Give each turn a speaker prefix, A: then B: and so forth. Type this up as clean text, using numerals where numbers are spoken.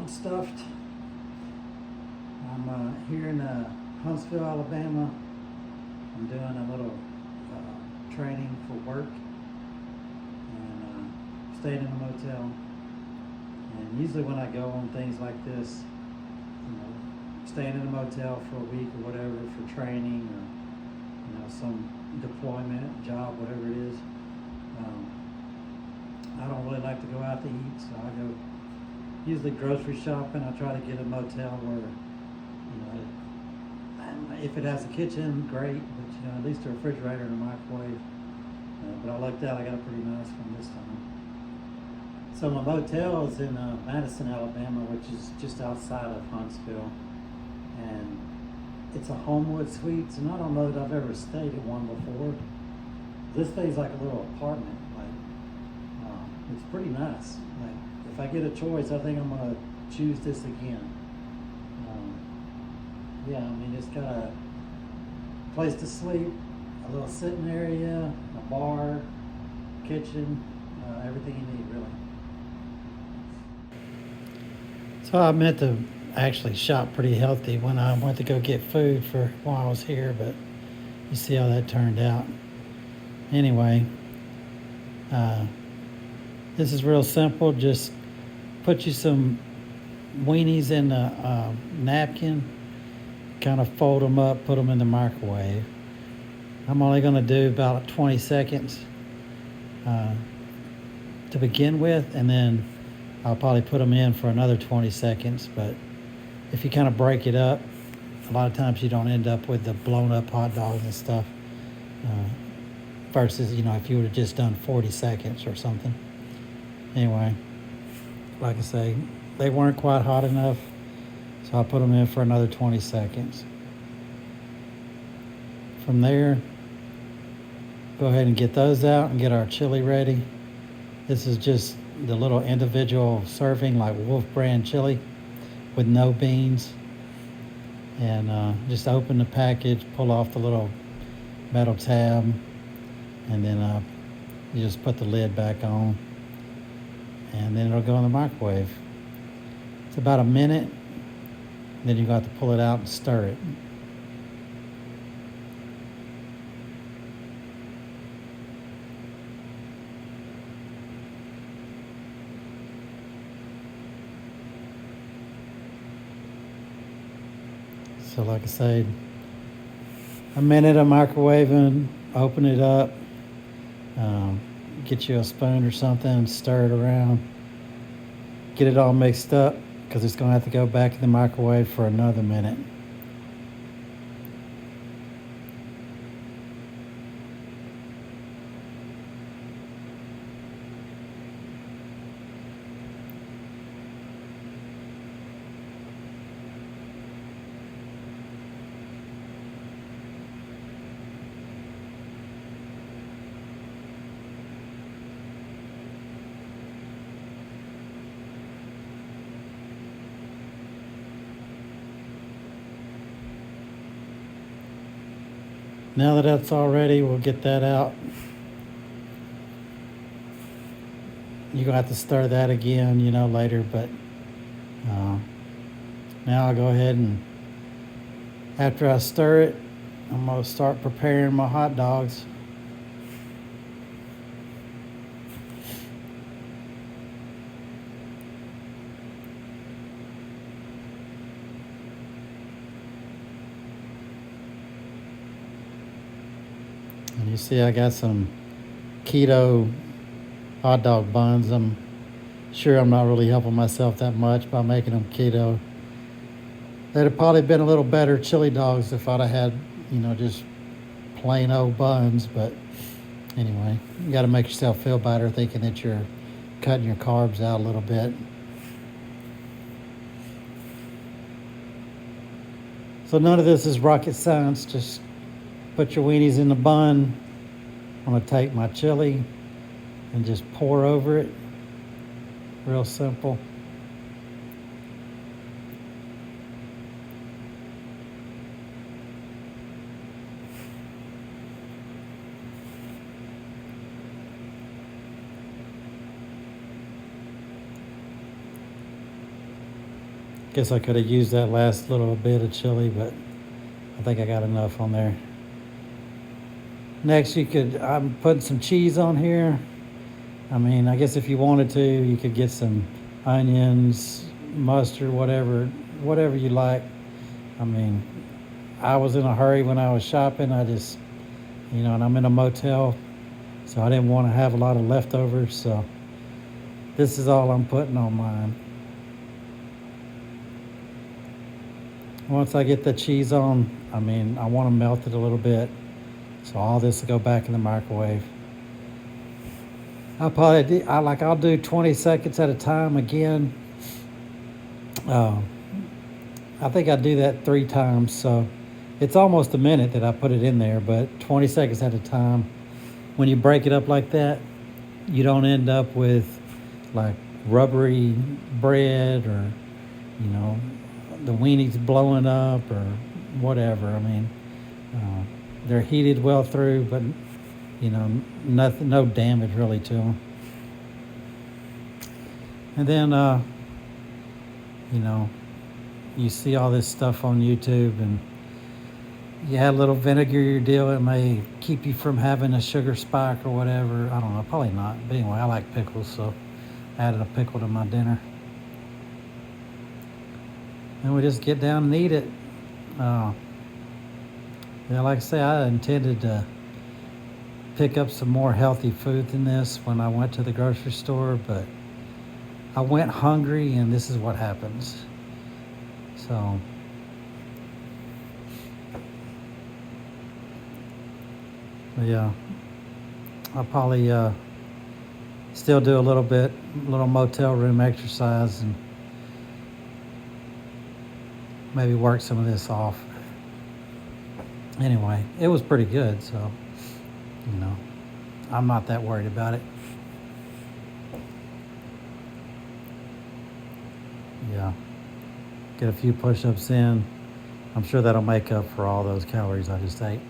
A: I'm stuffed. I'm here in Huntsville, Alabama. I'm doing a little training for work and staying in a motel. And usually when I go on things like this, staying in a motel for a week or whatever for training or some deployment, job, whatever it is, I don't really like to go out to eat, so I go usually grocery shopping. I try to get a motel where, if it has a kitchen, great, but at least a refrigerator and a microwave. But I lucked out, I got a pretty nice one this time. So my motel is in Madison, Alabama, which is just outside of Huntsville. And it's a Homewood Suites, and I don't know that I've ever stayed at one before. This thing's like a little apartment. It's pretty nice. If I get a choice, I think I'm gonna choose this again. It's got a place to sleep, a little sitting area, a bar, kitchen, everything you need, really. So I meant to actually shop pretty healthy when I went to go get food for while I was here, but you see how that turned out. Anyway, this is real simple. Just put you some weenies in a napkin, kind of fold them up, put them in the microwave. I'm only going to do about 20 seconds to begin with, and then I'll probably put them in for another 20 seconds. But if you kind of break it up, a lot of times you don't end up with the blown up hot dogs and stuff versus, if you would have just done 40 seconds or something. Anyway, like I say, they weren't quite hot enough, so I'll put them in for another 20 seconds. From there, go ahead and get those out and get our chili ready. This is just the little individual serving, like Wolf brand chili with no beans. And just open the package, pull off the little metal tab, and then you just put the lid back on, and then it'll go in the microwave. It's about a minute, then you got to pull it out and stir it. So like I said, a minute of microwaving, open it up, get you a spoon or something, stir it around, get it all mixed up, because it's going to have to go back in the microwave for another minute. Now that that's all ready, we'll get that out. You're going to have to stir that again, later, but now I'll go ahead and, after I stir it, I'm going to start preparing my hot dogs. And you see I got some keto hot dog buns. I'm sure I'm not really helping myself that much by making them keto. They'd have probably been a little better chili dogs if I'd have had, just plain old buns. But anyway, you got to make yourself feel better thinking that you're cutting your carbs out a little bit. So none of this is rocket science. Just put your weenies in the bun. I'm going to take my chili and just pour over it. Real simple. Guess I could have used that last little bit of chili, but I think I got enough on there. Next, I'm putting some cheese on here. I mean, I guess if you wanted to, you could get some onions, mustard, whatever you like. I mean, I was in a hurry when I was shopping. And I'm in a motel, so I didn't want to have a lot of leftovers. So this is all I'm putting on mine. Once I get the cheese on, I want to melt it a little bit. So all this will go back in the microwave. I'll do 20 seconds at a time again. I think I do that 3 times, so it's almost a minute that I put it in there, but 20 seconds at a time. When you break it up like that, you don't end up with like rubbery bread or, the weenies blowing up or whatever. They're heated well through, but nothing, no damage really to them. And then, you see all this stuff on YouTube, and you add a little vinegar your deal, it may keep you from having a sugar spike or whatever. I don't know, probably not. But anyway, I like pickles, so I added a pickle to my dinner. And we just get down and eat it. Like I say, I intended to pick up some more healthy food than this when I went to the grocery store, but I went hungry, and this is what happens. So, yeah, I'll probably still do a little motel room exercise, and maybe work some of this off. Anyway, it was pretty good, so, I'm not that worried about it. Yeah. Get a few push-ups in. I'm sure that'll make up for all those calories I just ate.